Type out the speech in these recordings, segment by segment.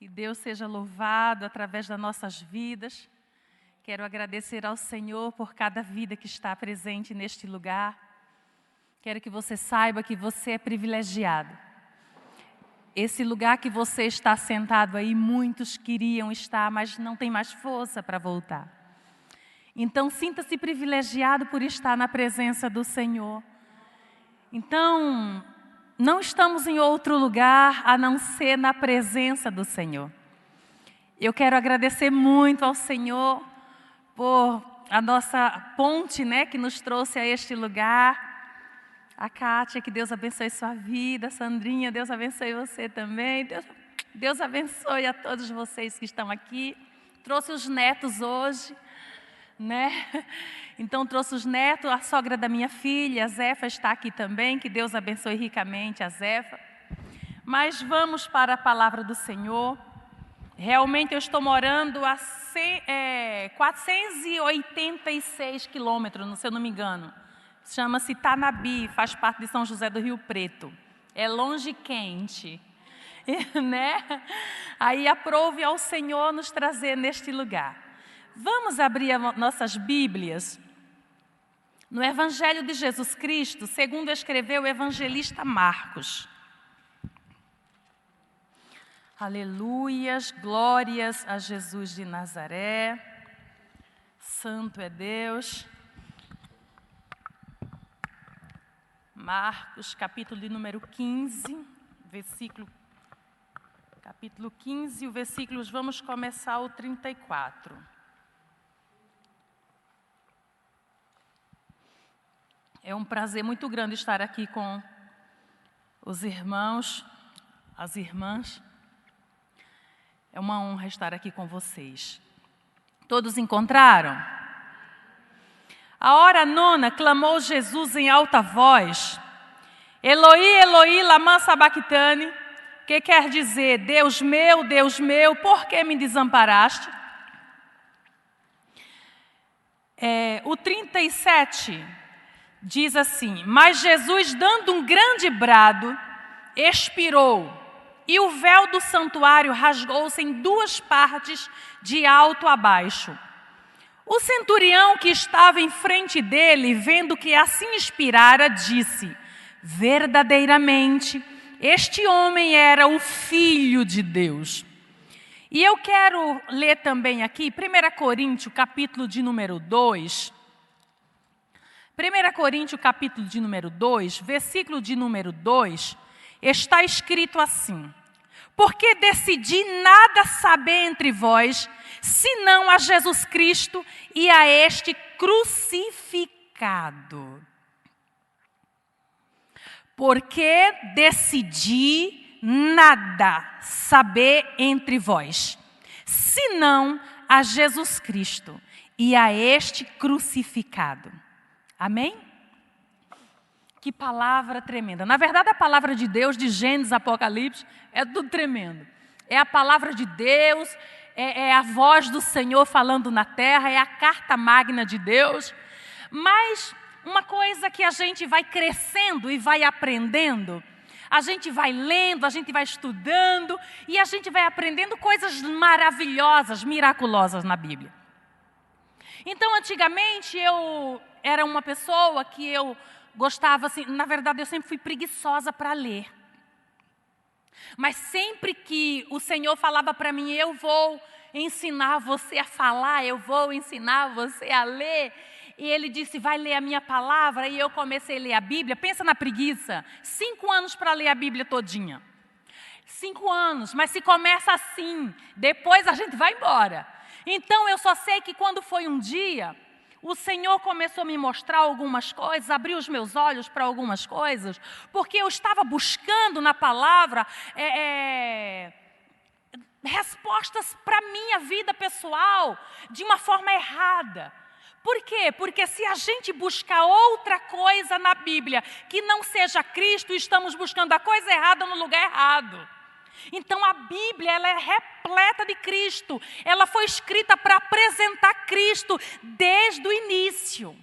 Que Deus seja louvado através das nossas vidas. Quero agradecer ao Senhor por cada vida que está presente neste lugar. Quero que você saiba que você é privilegiado. Esse lugar que você está sentado aí, muitos queriam estar, mas não tem mais força para voltar. Então, sinta-se privilegiado por estar na presença do Senhor. Então, não estamos em outro lugar a não ser na presença do Senhor. Eu quero agradecer muito ao Senhor por a nossa ponte, que nos trouxe a este lugar. A Kátia, que Deus abençoe sua vida. Sandrinha, Deus abençoe você também. Deus abençoe a todos vocês que estão aqui. Trouxe os netos hoje, Então trouxe os netos, a sogra da minha filha, a Zefa, está aqui também. Que Deus abençoe ricamente a Zefa. Mas vamos para a palavra do Senhor. Realmente eu estou morando a 486 quilômetros, se eu não me engano. Chama-se Tanabi, faz parte de São José do Rio Preto. É longe e quente, Aí aprove ao Senhor nos trazer neste lugar. Vamos abrir nossas Bíblias no Evangelho de Jesus Cristo, segundo escreveu o evangelista Marcos. Aleluias, glórias a Jesus de Nazaré. Santo é Deus. Marcos, capítulo de número 15, capítulo 15, o versículo, vamos começar o 34. É um prazer muito grande estar aqui com os irmãos, as irmãs. É uma honra estar aqui com vocês. Todos encontraram? A hora nona, clamou Jesus em alta voz: Eloi, Eloi, lama sabachthani, que quer dizer: Deus meu, por que me desamparaste? O 37 diz assim: Mas Jesus, dando um grande brado, expirou, e o véu do santuário rasgou-se em duas partes, de alto a baixo. O centurião que estava em frente dele, vendo que assim expirara, disse: verdadeiramente, este homem era o Filho de Deus. E eu quero ler também aqui 1 Coríntios, capítulo de número 2. 1 Coríntios, capítulo de número 2, versículo de número 2, está escrito assim: Porque decidi nada saber entre vós, senão a Jesus Cristo e a este crucificado. Porque decidi nada saber entre vós, senão a Jesus Cristo e a este crucificado. Amém? Que palavra tremenda. Na verdade, a palavra de Deus, de Gênesis, Apocalipse, é tudo tremendo. É a palavra de Deus, é a voz do Senhor falando na terra, é a carta magna de Deus. Mas uma coisa que a gente vai crescendo e vai aprendendo, a gente vai lendo, a gente vai estudando e a gente vai aprendendo coisas maravilhosas, miraculosas na Bíblia. Então, antigamente, eu era uma pessoa que eu gostava, assim, na verdade, eu sempre fui preguiçosa para ler. Mas sempre que o Senhor falava para mim: eu vou ensinar você a falar, eu vou ensinar você a ler. E Ele disse: vai ler a minha palavra. E eu comecei a ler a Bíblia. Pensa na preguiça. 5 anos para ler a Bíblia todinha. 5 anos, mas se começa assim, depois a gente vai embora. Então eu só sei que quando foi um dia, o Senhor começou a me mostrar algumas coisas, abriu os meus olhos para algumas coisas, porque eu estava buscando na palavra respostas para a minha vida pessoal, de uma forma errada. Por quê? Porque se a gente buscar outra coisa na Bíblia que não seja Cristo, estamos buscando a coisa errada no lugar errado. Então a Bíblia, ela é repleta de Cristo. Ela foi escrita para apresentar Cristo desde o início.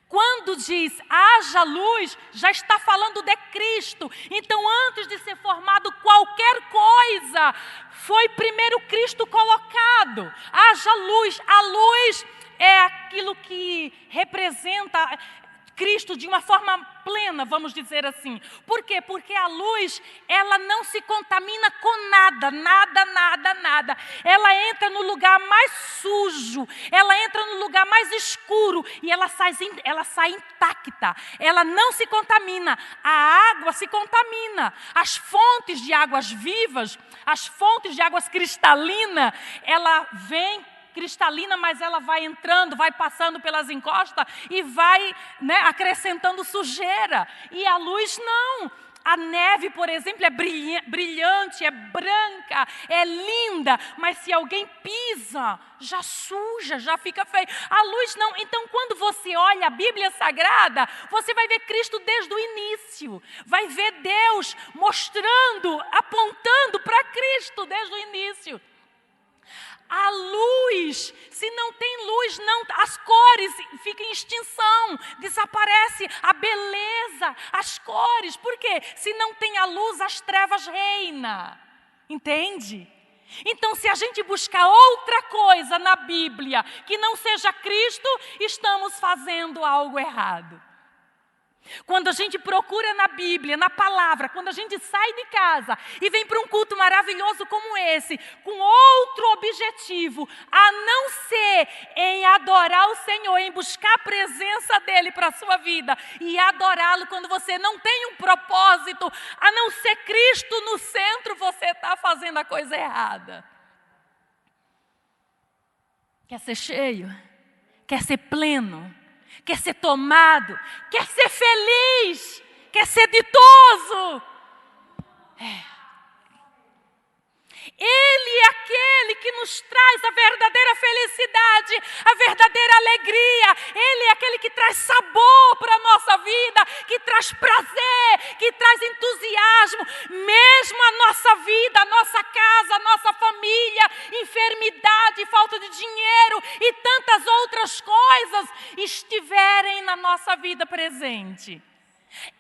Quando diz haja luz, já está falando de Cristo. Então, antes de ser formado qualquer coisa, foi primeiro Cristo colocado. Haja luz. A luz é aquilo que representa Cristo de uma forma plena, vamos dizer assim. Por quê? Porque a luz, ela não se contamina com nada, nada. Ela entra no lugar mais sujo, ela entra no lugar mais escuro e ela sai intacta. Ela não se contamina. A água se contamina. As fontes de águas vivas, as fontes de águas cristalinas, ela vem cristalina, mas ela vai entrando, vai passando pelas encostas e vai, acrescentando sujeira. E a luz não. A neve, por exemplo, é brilhante, é branca, é linda, mas se alguém pisa, já suja, já fica feio. A luz não. Então, quando você olha a Bíblia Sagrada, você vai ver Cristo desde o início. Vai ver Deus mostrando, apontando para Cristo desde o início. A luz, se não tem luz, as cores ficam em extinção, desaparece a beleza, as cores. Por quê? Se não tem a luz, as trevas reinam. Entende? Então, se a gente buscar outra coisa na Bíblia que não seja Cristo, estamos fazendo algo errado. Quando a gente procura na Bíblia, na palavra, quando a gente sai de casa e vem para um culto maravilhoso como esse, com outro objetivo, a não ser em adorar o Senhor, em buscar a presença dEle para a sua vida e adorá-lo quando você não tem um propósito, a não ser Cristo no centro, você está fazendo a coisa errada. Quer ser cheio? Quer ser pleno? Quer ser tomado, quer ser feliz, quer ser ditoso. Ele é aquele que nos traz a verdadeira felicidade, a verdadeira alegria. Ele é aquele que traz sabor para a nossa vida, que traz prazer, que traz entusiasmo. Mesmo a nossa vida, a nossa casa, a nossa família, enfermidade, falta de dinheiro e tantas outras coisas estiverem na nossa vida presente.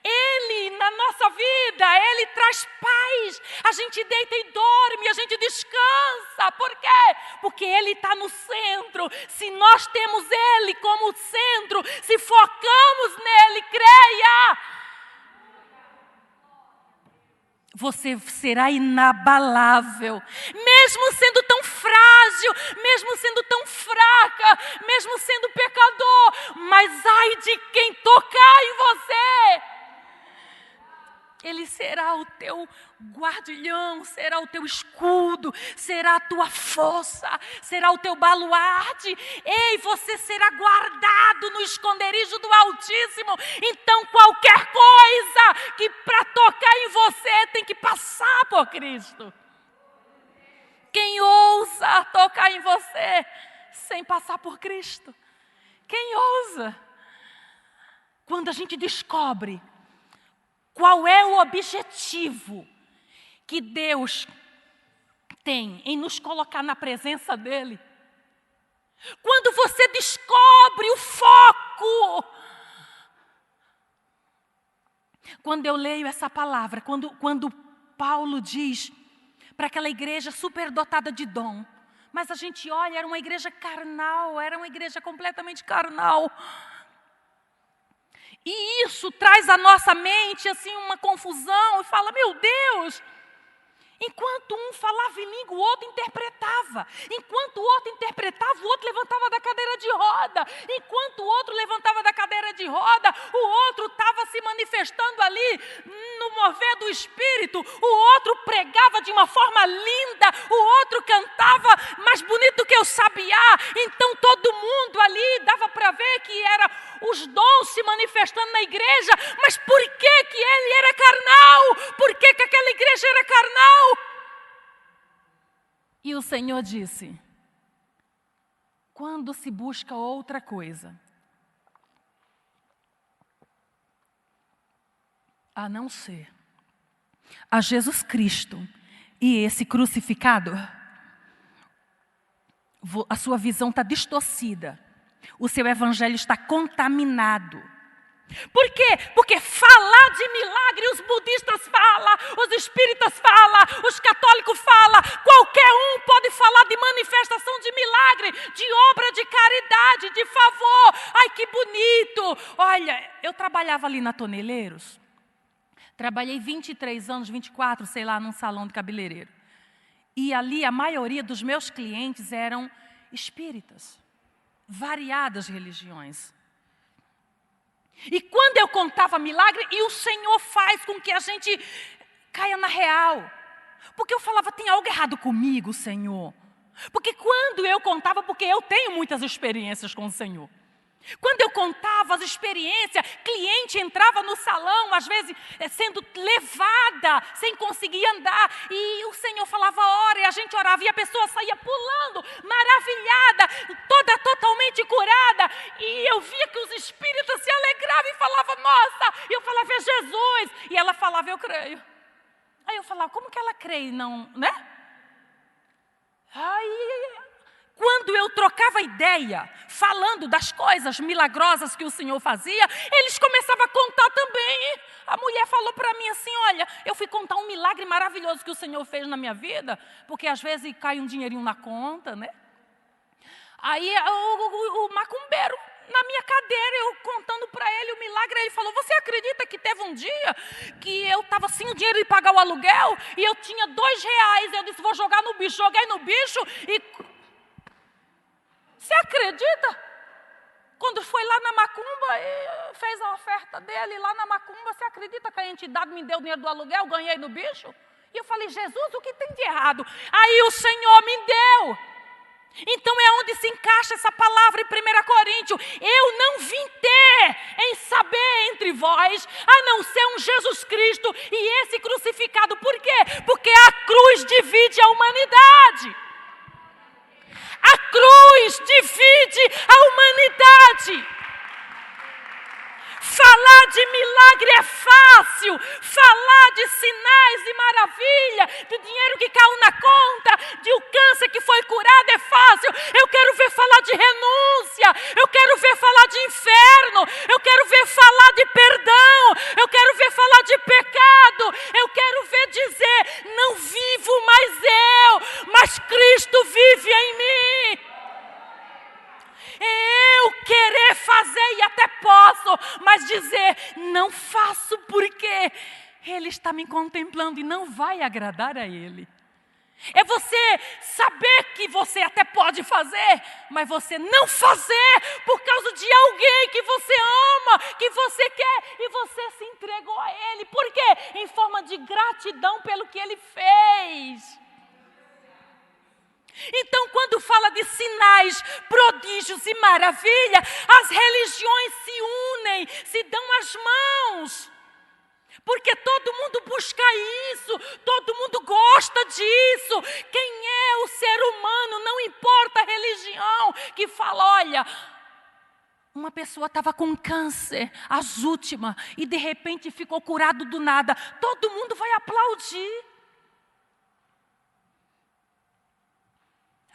Ele, na nossa vida, Ele traz paz. A gente deita e dorme, a gente descansa. Por quê? Porque Ele está no centro. Se nós temos Ele como centro, se focamos nele, creia, você será inabalável, mesmo sendo tão frágil, mesmo sendo tão fraca, mesmo sendo pecador, mas ai de quem tocar em você. Ele será o teu guardião, será o teu escudo, será a tua força, será o teu baluarte. Ei, você será guardado no esconderijo do Altíssimo. Então qualquer coisa que para tocar em você tem que passar por Cristo. Quem ousa tocar em você sem passar por Cristo? Quem ousa? Quando a gente descobre qual é o objetivo que Deus tem em nos colocar na presença dEle? Quando você descobre o foco. Quando eu leio essa palavra, quando Paulo diz para aquela igreja superdotada de dom, mas a gente olha, era uma igreja carnal, era uma igreja completamente carnal. E isso traz à nossa mente assim uma confusão e fala, meu Deus, enquanto um falava em língua, o outro interpretava. Enquanto o outro interpretava, o outro levantava da cadeira de roda. Enquanto o outro levantava da cadeira de roda, o outro estava se manifestando ali no mover do Espírito. O outro pregava de uma forma linda, o outro cantava mais bonito que o sabiá. Então todo mundo ali dava para ver que era os dons se manifestando na igreja. Mas por que ele era carnal? Por que aquela igreja era carnal? E o Senhor disse, quando se busca outra coisa, a não ser a Jesus Cristo e esse crucificado, a sua visão está distorcida. O seu evangelho está contaminado. Por quê? Porque falar de milagre, os budistas falam, os espíritas falam, os católicos falam, qualquer um pode falar de manifestação de milagre, de obra de caridade, de favor. Ai, que bonito! Olha, eu trabalhava ali na Toneleiros, trabalhei 23 anos, 24, sei lá, num salão de cabeleireiro. E ali a maioria dos meus clientes eram espíritas, variadas religiões. E quando eu contava milagre, e o Senhor faz com que a gente caia na real. Porque eu falava, tem algo errado comigo, Senhor. Porque quando eu contava, porque eu tenho muitas experiências com o Senhor. Quando eu contava as experiências, cliente entrava no salão, às vezes sendo levada, sem conseguir andar. E o Senhor falava, ora, e a gente orava, e a pessoa saía pulando, maravilhada, toda totalmente curada. E eu via que os espíritos se alegravam e falavam, nossa, e eu falava, é Jesus. E ela falava, eu creio. Aí eu falava, como que ela crê, não, né? Aí, quando eu trocava ideia, falando das coisas milagrosas que o Senhor fazia, eles começavam a contar também. A mulher falou para mim assim, olha, eu fui contar um milagre maravilhoso que o Senhor fez na minha vida, porque às vezes cai um dinheirinho na conta, né? Aí o macumbeiro, na minha cadeira, eu contando para ele o milagre, ele falou, você acredita que teve um dia que eu estava sem o dinheiro de pagar o aluguel, e eu tinha R$2, eu disse, vou jogar no bicho, joguei no bicho e... Você acredita? Quando foi lá na macumba e fez a oferta dele lá na macumba, você acredita que a entidade me deu o dinheiro do aluguel, ganhei no bicho? E eu falei, Jesus, o que tem de errado? Aí o Senhor me deu. Então é onde se encaixa essa palavra em 1 Coríntios. Eu não vim ter em saber entre vós, a não ser um Jesus Cristo e esse crucificado. Por quê? Porque a cruz divide a humanidade. A cruz divide a humanidade. Falar de milagre é fácil. Falar de sinais e maravilha, do dinheiro que caiu na conta, de o câncer que foi curado é fácil. Eu quero ver falar de renúncia. Eu quero ver falar de inferno. Eu quero ver falar de perdão. Eu quero ver falar de pecado. Eu quero ver dizer, não vivo mais eu, mas Cristo vive em mim. Eu querer fazer e até posso, mas dizer, não faço porque Ele está me contemplando e não vai agradar a Ele. É você saber que você até pode fazer, mas você não fazer por causa de alguém que você ama, que você quer, e você se entregou a Ele. Por quê? Em forma de gratidão pelo que Ele fez. Então, quando fala de sinais, prodígios e maravilha, as religiões se unem, se dão as mãos. Porque todo mundo busca isso, todo mundo gosta disso. Quem é o ser humano, não importa a religião, que fala, olha, uma pessoa estava com câncer, as últimas, e de repente ficou curado do nada. Todo mundo vai aplaudir.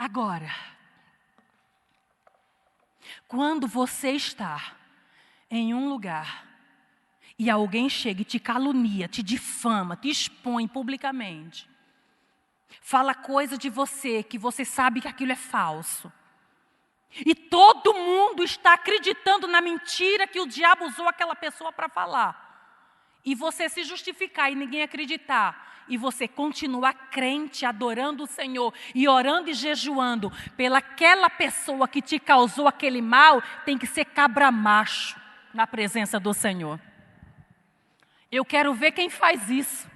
Agora, quando você está em um lugar e alguém chega e te calunia, te difama, te expõe publicamente, fala coisa de você que você sabe que aquilo é falso, e todo mundo está acreditando na mentira que o diabo usou aquela pessoa para falar, e você se justificar e ninguém acreditar, e você continuar crente, adorando o Senhor e orando e jejuando pelaquela pessoa que te causou aquele mal, tem que ser cabra macho na presença do Senhor. Eu quero ver quem faz isso.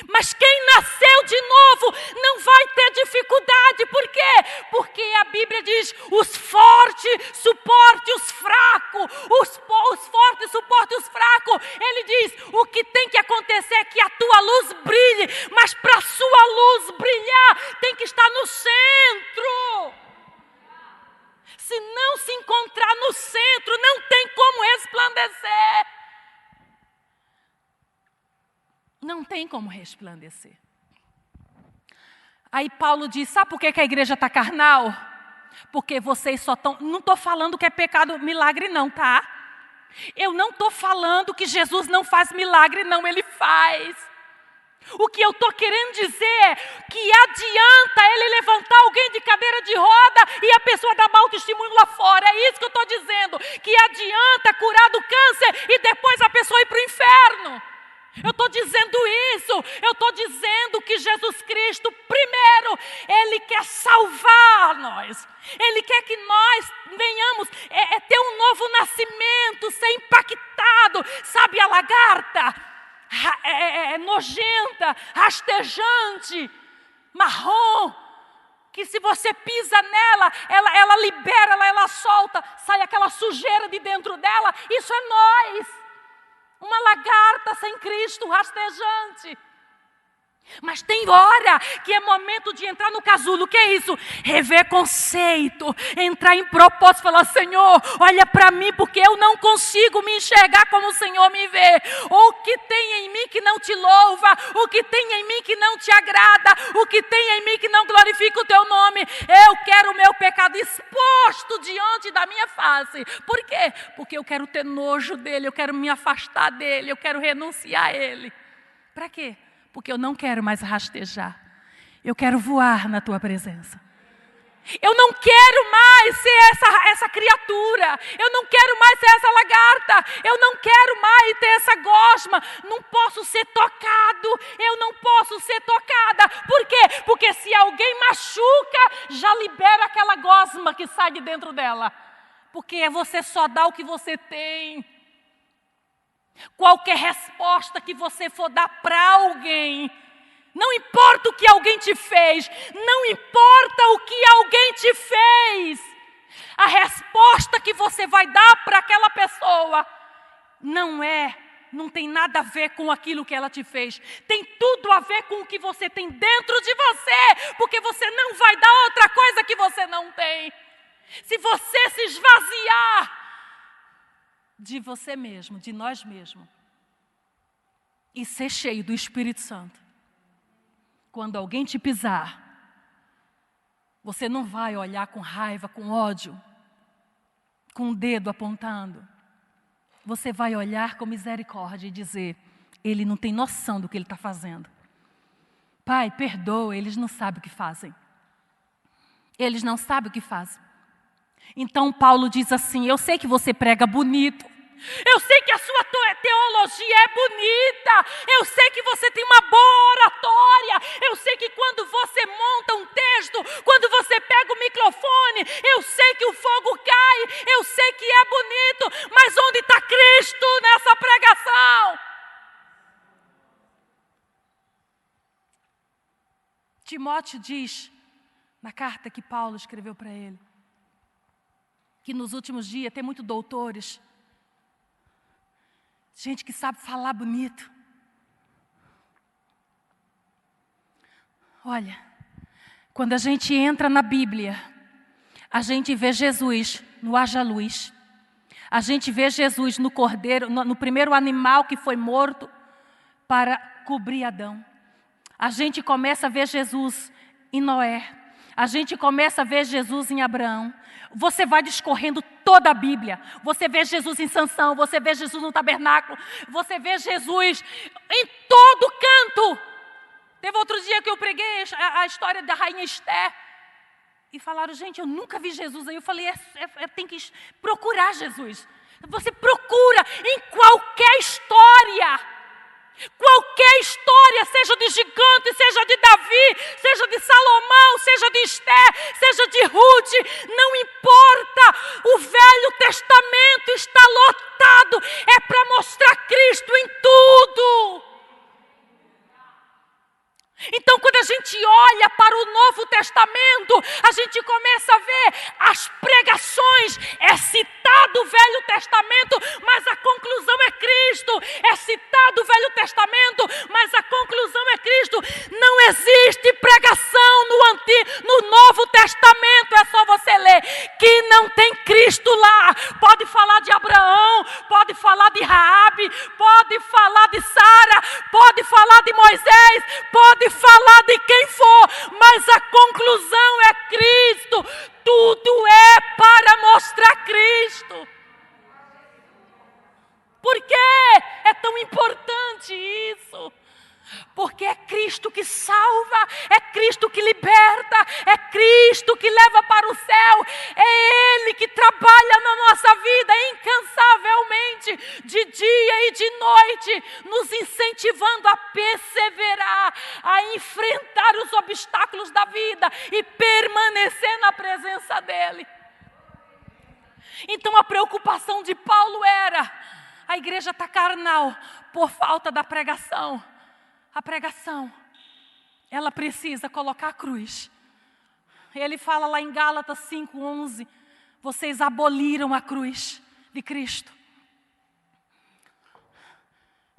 Mas quem nasceu de novo não vai ter dificuldade. Por quê? Porque a Bíblia diz, os fortes suportem os fracos. Os fortes suportem os fracos. Ele diz, o que tem que acontecer é que a tua luz brilhe. Mas para a sua luz brilhar, tem que estar no centro. Se não se encontrar no centro, não tem como resplandecer. Não tem como resplandecer. Aí Paulo diz, sabe por que a igreja está carnal? Porque vocês só estão... Não estou falando que é pecado milagre não, tá? Eu não estou falando que Jesus não faz milagre não, Ele faz. O que eu estou querendo dizer é que adianta Ele levantar alguém de cadeira de roda e a pessoa dar mau testemunho lá fora. É isso que eu estou dizendo. Que adianta curar do câncer e depois a pessoa ir para o inferno. Eu estou dizendo isso. Eu estou dizendo que Jesus Cristo, primeiro, Ele quer salvar nós. Ele quer que nós venhamos ter um novo nascimento, ser impactado. Sabe a lagarta? Nojenta, rastejante, marrom, que se você pisa nela, ela libera, ela solta, sai aquela sujeira de dentro dela. Isso é nós, uma lagarta sem Cristo, rastejante. Mas tem hora que é momento de entrar no casulo. O que é isso? Rever conceito, entrar em propósito, falar: Senhor, olha para mim, porque eu não consigo me enxergar como o Senhor me vê. O que tem em mim que não te louva, o que tem em mim que não te agrada, o que tem em mim que não glorifica o teu nome. Eu quero o meu pecado exposto diante da minha face. Por quê? Porque eu quero ter nojo dele, eu quero me afastar dele, eu quero renunciar a ele. Para quê? Porque eu não quero mais rastejar. Eu quero voar na tua presença. Eu não quero mais ser essa criatura. Eu não quero mais ser essa lagarta. Eu não quero mais ter essa gosma. Não posso ser tocado. Eu não posso ser tocada. Por quê? Porque se alguém machuca, já libera aquela gosma que sai de dentro dela. Porque você só dá o que você tem. Qualquer resposta que você for dar para alguém, não importa o que alguém te fez, não importa o que alguém te fez, a resposta que você vai dar para aquela pessoa não tem nada a ver com aquilo que ela te fez, tem tudo a ver com o que você tem dentro de você, porque você não vai dar outra coisa que você não tem. Se você se esvaziar de você mesmo, de nós mesmos, e ser cheio do Espírito Santo, quando alguém te pisar, você não vai olhar com raiva, com ódio, com o dedo apontando. Você vai olhar com misericórdia e dizer: ele não tem noção do que ele está fazendo. Pai, perdoa, eles não sabem o que fazem. Eles não sabem o que fazem. Então Paulo diz assim: eu sei que você prega bonito, eu sei que a sua teologia é bonita, eu sei que você tem uma boa oratória, eu sei que quando você monta um texto, quando você pega o microfone, eu sei que o fogo cai, eu sei que é bonito, mas onde está Cristo nessa pregação? Timóteo diz, na carta que Paulo escreveu para ele, que nos últimos dias tem muitos doutores, gente que sabe falar bonito. Olha, quando a gente entra na Bíblia, a gente vê Jesus no haja luz, a gente vê Jesus no cordeiro, no primeiro animal que foi morto para cobrir Adão. A gente começa a ver Jesus em Noé. A gente começa a ver Jesus em Abraão. Você vai discorrendo toda a Bíblia. Você vê Jesus em Sansão, você vê Jesus no tabernáculo, você vê Jesus em todo canto. Teve outro dia que eu preguei a história da rainha Esther. E falaram: gente, eu nunca vi Jesus aí. Eu falei, tem que procurar Jesus. Você procura em qualquer história. Qualquer história, seja de gigante, seja de Davi, seja de Salomão, seja de Esther, seja de Ruth, não importa, o Velho Testamento está lotado, é para mostrar Cristo em tudo. Então, quando a gente olha para o Novo Testamento, a gente começa a ver as pregações, é citado o Velho Testamento, mas a conclusão é Cristo. Cristo. É citado o Velho Testamento, mas a conclusão é Cristo. Não existe pregação no Novo Testamento, é só você ler, que não tem Cristo lá. Pode falar de Abraão, pode falar de Raabe, pode falar de Sara, pode falar de Moisés, pode falar de quem for, mas a conclusão é Cristo. Tudo é para mostrar Cristo. Por que é tão importante isso? Porque é Cristo que salva, é Cristo que liberta, é Cristo que leva para o céu, é Ele que trabalha na nossa vida incansavelmente, de dia e de noite, nos incentivando a perseverar, a enfrentar os obstáculos da vida e permanecer na presença dEle. Então a preocupação de Paulo era: a igreja está carnal por falta da pregação. A pregação, ela precisa colocar a cruz. Ele fala lá em Gálatas 5:11, vocês aboliram a cruz de Cristo.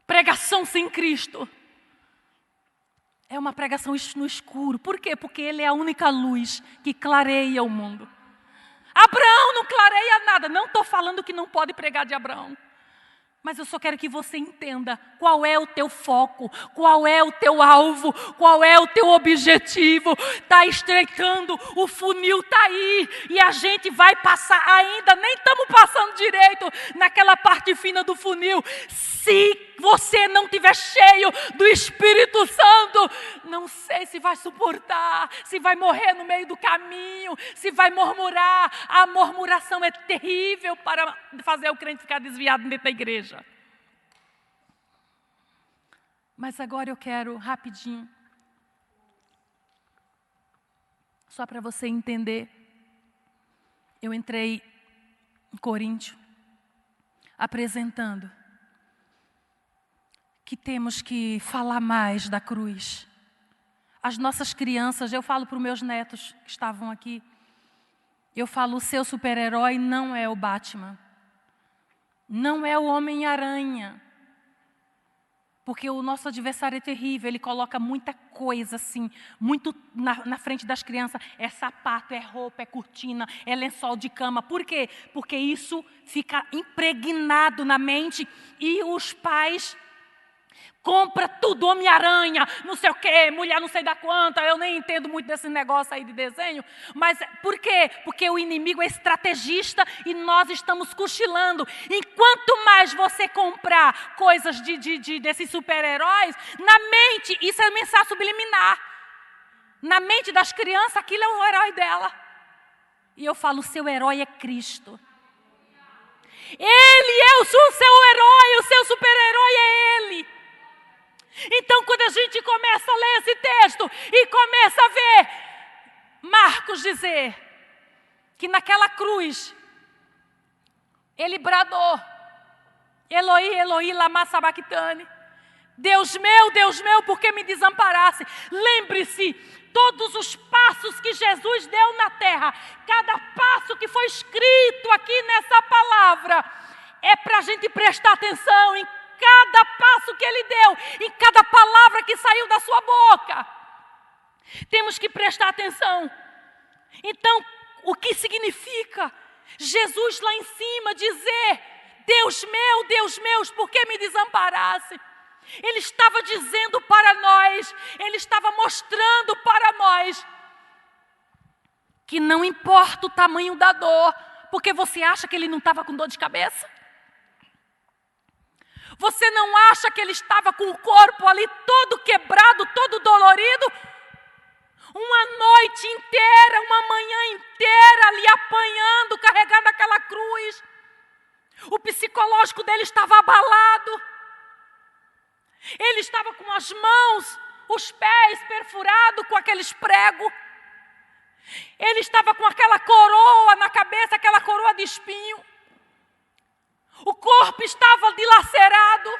Pregação sem Cristo é uma pregação no escuro. Por quê? Porque Ele é a única luz que clareia o mundo. Abraão não clareia nada. Não estou falando que não pode pregar de Abraão. Mas eu só quero que você entenda qual é o teu foco, qual é o teu alvo, qual é o teu objetivo. Está estreitando, o funil está aí e a gente vai passar ainda, nem estamos passando direito naquela parte fina do funil. Se você não estiver cheio do Espírito Santo, não sei se vai suportar, se vai morrer no meio do caminho, se vai murmurar. A murmuração é terrível para fazer o crente ficar desviado dentro da igreja. Mas agora eu quero, rapidinho, só para você entender, eu entrei em Coríntio, apresentando que temos que falar mais da cruz. As nossas crianças, eu falo para os meus netos que estavam aqui, eu falo, o seu super-herói não é o Batman, não é o Homem-Aranha, porque o nosso adversário é terrível, ele coloca muita coisa assim, muito na frente das crianças, é sapato, é roupa, é cortina, é lençol de cama. Por quê? Porque isso fica impregnado na mente e os pais compra tudo, Homem-Aranha, não sei o quê, mulher não sei da quanta, eu nem entendo muito desse negócio aí de desenho. Mas por quê? Porque o inimigo é estrategista e nós estamos cochilando. Enquanto mais você comprar coisas desses super-heróis, na mente, isso é mensagem subliminar. Na mente das crianças, aquilo é o herói dela. E eu falo, o seu herói é Cristo. Ele é o seu herói, o seu super-herói é Ele. Então, quando a gente começa a ler esse texto e começa a ver Marcos dizer que naquela cruz ele bradou, Eloi, Eloi, lama sabachthani, Deus meu, por que me desamparaste? Lembre-se, todos os passos que Jesus deu na terra, cada passo que foi escrito aqui nessa palavra, é para a gente prestar atenção em cada passo que Ele deu, em cada palavra que saiu da sua boca. Temos que prestar atenção. Então, o que significa Jesus lá em cima dizer, Deus meu, por que me desamparaste? Ele estava dizendo para nós, Ele estava mostrando para nós, que não importa o tamanho da dor, porque você acha que Ele não estava com dor de cabeça? Você não acha que Ele estava com o corpo ali todo quebrado, todo dolorido? Uma noite inteira, uma manhã inteira ali apanhando, carregando aquela cruz. O psicológico dele estava abalado. Ele estava com as mãos, os pés perfurados com aqueles pregos. Ele estava com aquela coroa na cabeça, aquela coroa de espinho. O corpo estava dilacerado.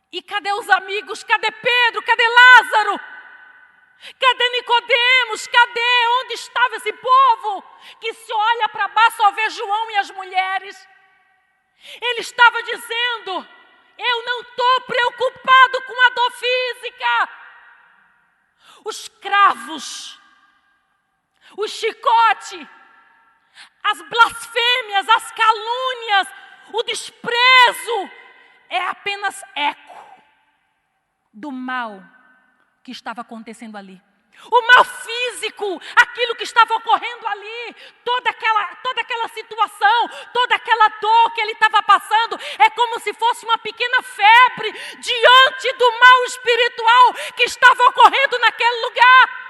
E cadê os amigos? Cadê Pedro? Cadê Lázaro? Cadê Nicodemos? Cadê? Onde estava esse povo? Que se olha para baixo só vê João e as mulheres. Ele estava dizendo: eu não estou preocupado com a dor física. Os cravos, o chicote, as blasfêmias, as calúnias, o desprezo é apenas eco do mal que estava acontecendo ali. O mal físico, aquilo que estava ocorrendo ali, toda aquela situação, toda aquela dor que ele estava passando, é como se fosse uma pequena febre diante do mal espiritual que estava ocorrendo naquele lugar.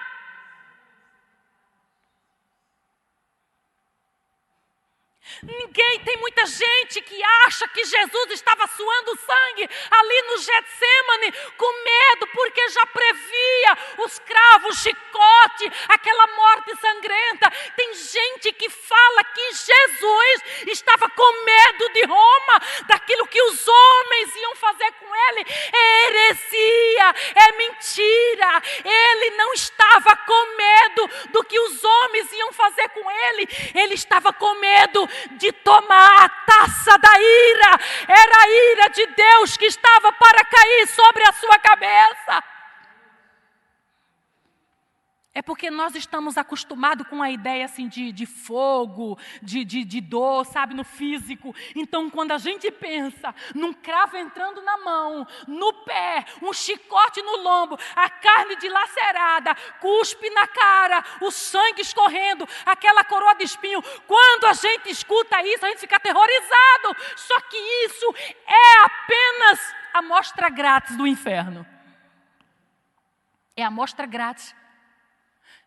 Tem muita gente que acha que Jesus estava suando sangue ali no Getsemane com medo, porque já previa os cravos, o chicote, aquela morte sangrenta. Tem gente que fala que Jesus estava com medo de Roma, daquilo que os homens iam fazer com ele. É heresia, é mentira. Ele não estava com medo do que os homens iam fazer com ele. Ele estava com medo de tomar a taça da ira. Era a ira de Deus que estava para cair sobre a sua cabeça. É porque nós estamos acostumados com a ideia assim de fogo, de dor, sabe, no físico. Então, quando a gente pensa num cravo entrando na mão, no pé, um chicote no lombo, a carne dilacerada, cuspe na cara, o sangue escorrendo, aquela coroa de espinho, quando a gente escuta isso, a gente fica aterrorizado. Só que isso é apenas a amostra grátis do inferno. É a amostra grátis.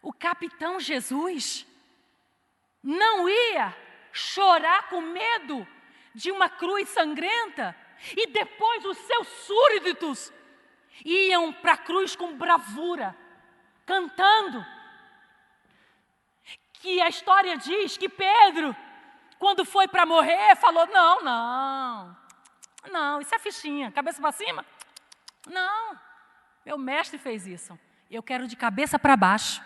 O capitão Jesus não ia chorar com medo de uma cruz sangrenta e depois os seus súditos iam para a cruz com bravura, cantando. Que a história diz que Pedro, quando foi para morrer, falou: não, isso é fichinha, cabeça para cima. Não, meu mestre fez isso, eu quero de cabeça para baixo.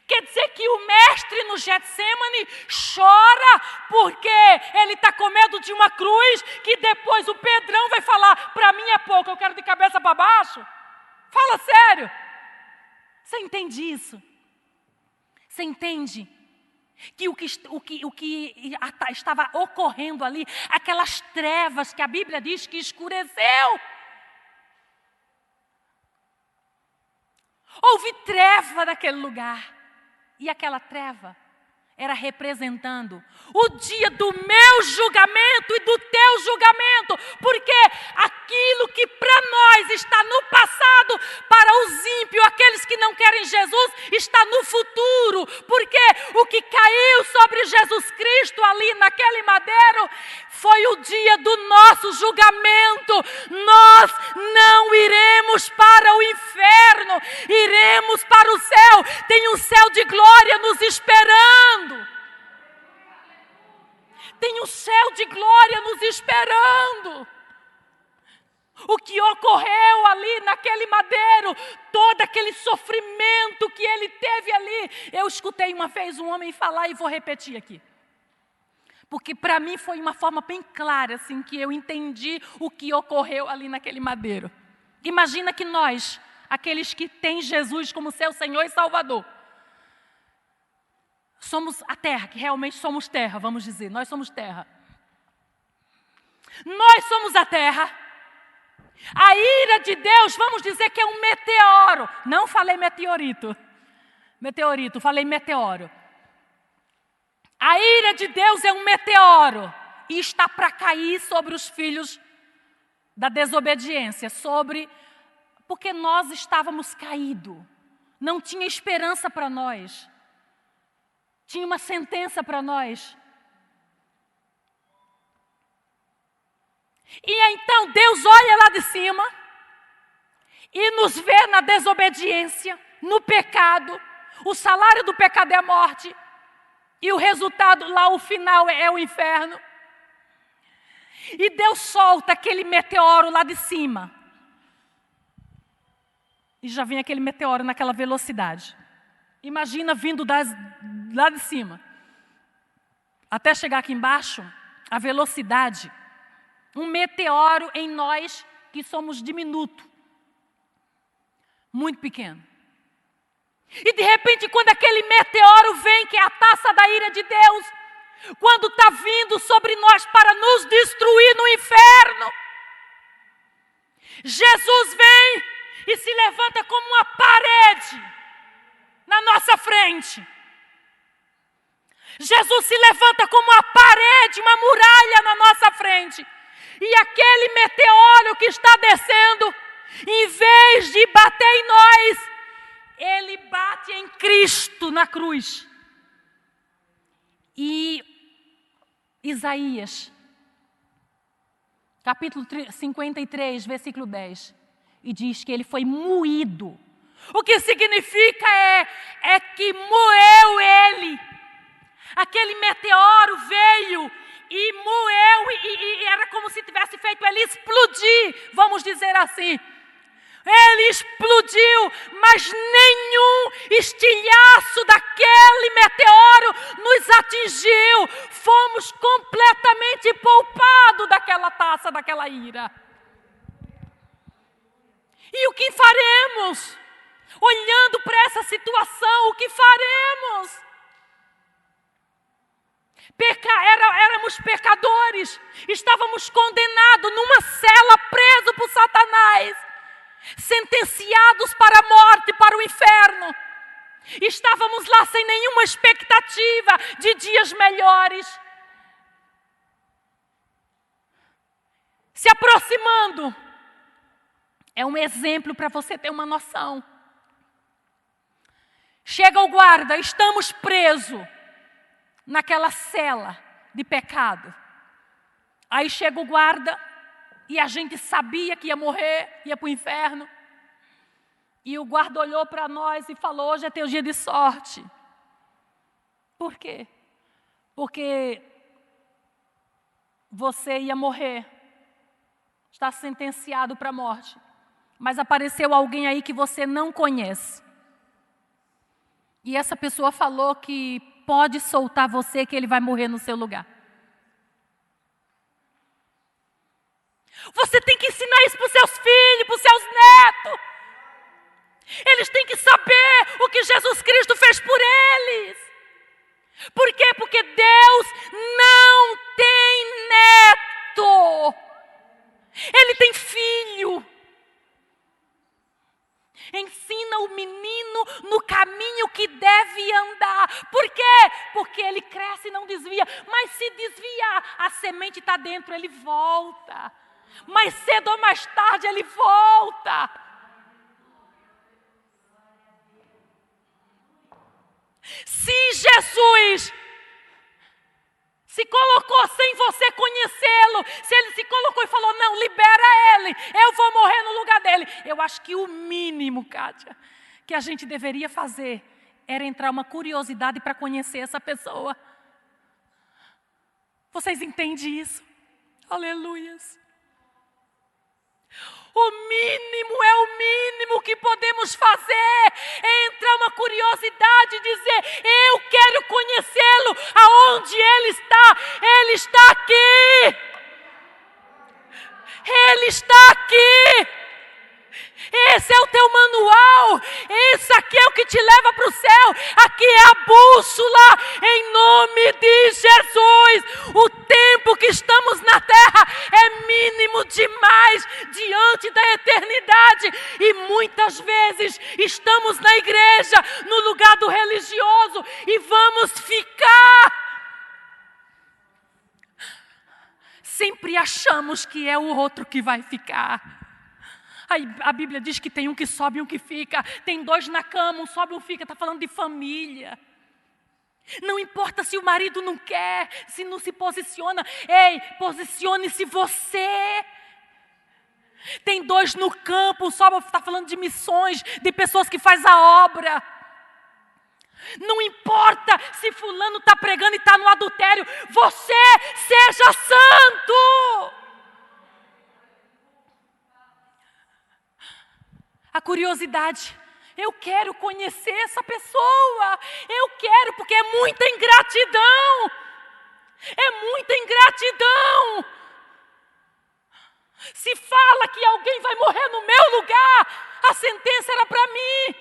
Quer dizer que o mestre no Getsemane chora porque ele está com medo de uma cruz que depois o Pedrão vai falar: para mim é pouco, eu quero de cabeça para baixo. Fala sério. Você entende isso? Você entende que o que estava ocorrendo ali, aquelas trevas que a Bíblia diz que escureceu? Houve treva naquele lugar. E aquela treva era representando o dia do meu julgamento e do teu julgamento. Porque aquilo que para nós está no passado, para os ímpios, aqueles que não querem Jesus, está no futuro. Porque o que caiu sobre Jesus Cristo ali naquele madeiro foi o dia do nosso julgamento. Nós não iremos para o inferno, iremos para o céu. Tem um céu de glória nos esperando. Tem um céu de glória nos esperando. O que ocorreu ali naquele madeiro, todo aquele sofrimento que ele teve ali. Eu escutei uma vez um homem falar e vou repetir aqui. Porque para mim foi uma forma bem clara, assim, que eu entendi o que ocorreu ali naquele madeiro. Imagina que nós, aqueles que têm Jesus como seu Senhor e Salvador, somos a terra, que realmente somos terra, vamos dizer, nós somos terra. Nós somos a terra. A ira de Deus, vamos dizer que é um meteoro. Não falei meteorito, falei meteoro. A ira de Deus é um meteoro e está para cair sobre os filhos da desobediência, porque nós estávamos caídos, não tinha esperança para nós, tinha uma sentença para nós. E então Deus olha lá de cima e nos vê na desobediência, no pecado. O salário do pecado é a morte. E o resultado lá, o final, é o inferno. E Deus solta aquele meteoro lá de cima. E já vem aquele meteoro naquela velocidade. Imagina vindo lá de cima. Até chegar aqui embaixo, a velocidade um meteoro em nós que somos diminuto, muito pequeno. E de repente, quando aquele meteoro vem, que é a taça da ira de Deus, quando está vindo sobre nós para nos destruir no inferno, Jesus vem e se levanta como uma parede na nossa frente. Jesus se levanta como uma parede, uma muralha na nossa frente. E aquele meteoro que está descendo, em vez de bater em nós, ele bate em Cristo na cruz. E Isaías, capítulo 53, versículo 10, e diz que ele foi moído. O que significa é que moeu ele. Aquele meteoro veio e moeu, e era como se tivesse feito ele explodir, vamos dizer assim. Ele explodiu, mas nenhum estilhaço daquele meteoro nos atingiu. Fomos completamente poupados daquela taça, daquela ira. E o que faremos? Olhando para essa situação, o que faremos? Éramos pecadores, estávamos condenados numa cela, presos por Satanás, sentenciados para a morte, para o inferno. Estávamos lá sem nenhuma expectativa de dias melhores. Se aproximando, é um exemplo para você ter uma noção. Chega o guarda, estamos presos naquela cela de pecado. Aí chega o guarda e a gente sabia que ia morrer, ia para o inferno. E o guarda olhou para nós e falou: hoje é teu dia de sorte. Por quê? Porque você ia morrer, está sentenciado para a morte. Mas apareceu alguém aí que você não conhece. E essa pessoa falou que pode soltar você, que ele vai morrer no seu lugar. Você tem que ensinar isso para os seus filhos, para os seus netos. Eles têm que saber o que Jesus Cristo fez por eles. Por quê? Porque Deus não tem neto. Ele tem filho. Ensina o menino no caminho que deve andar. Por quê? Porque ele cresce e não desvia. Mas se desviar, a semente está dentro, ele volta. Mais cedo ou mais tarde ele volta. Se Jesus se colocou sem você conhecê-lo, se ele se colocou e falou: não, libera ele, eu vou morrer no lugar dele. Eu acho que o mínimo, Kátia, que a gente deveria fazer era entrar uma curiosidade para conhecer essa pessoa. Vocês entendem isso? Aleluias. O mínimo é o mínimo que podemos fazer, é entrar uma curiosidade e dizer: eu quero conhecê-lo, aonde ele está? Ele está aqui, ele está aqui. Esse é o teu manual, esse aqui é o que te leva para o céu, aqui é a bússola, em nome de Jesus. O tempo que estamos na terra é mínimo demais diante da eternidade, e muitas vezes estamos na igreja, no lugar do religioso, e vamos ficar. Sempre achamos que é o outro que vai ficar. A Bíblia diz que tem um que sobe e um que fica. Tem dois na cama, um sobe e um fica. Está falando de família. Não importa se o marido não quer, se não se posiciona. Ei, posicione-se você. Tem dois no campo, um sobe, está falando de missões, de pessoas que fazem a obra. Não importa se fulano está pregando e está no adultério. Você seja santo. A curiosidade, eu quero conhecer essa pessoa, eu quero, porque é muita ingratidão, Se fala que alguém vai morrer no meu lugar, a sentença era para mim.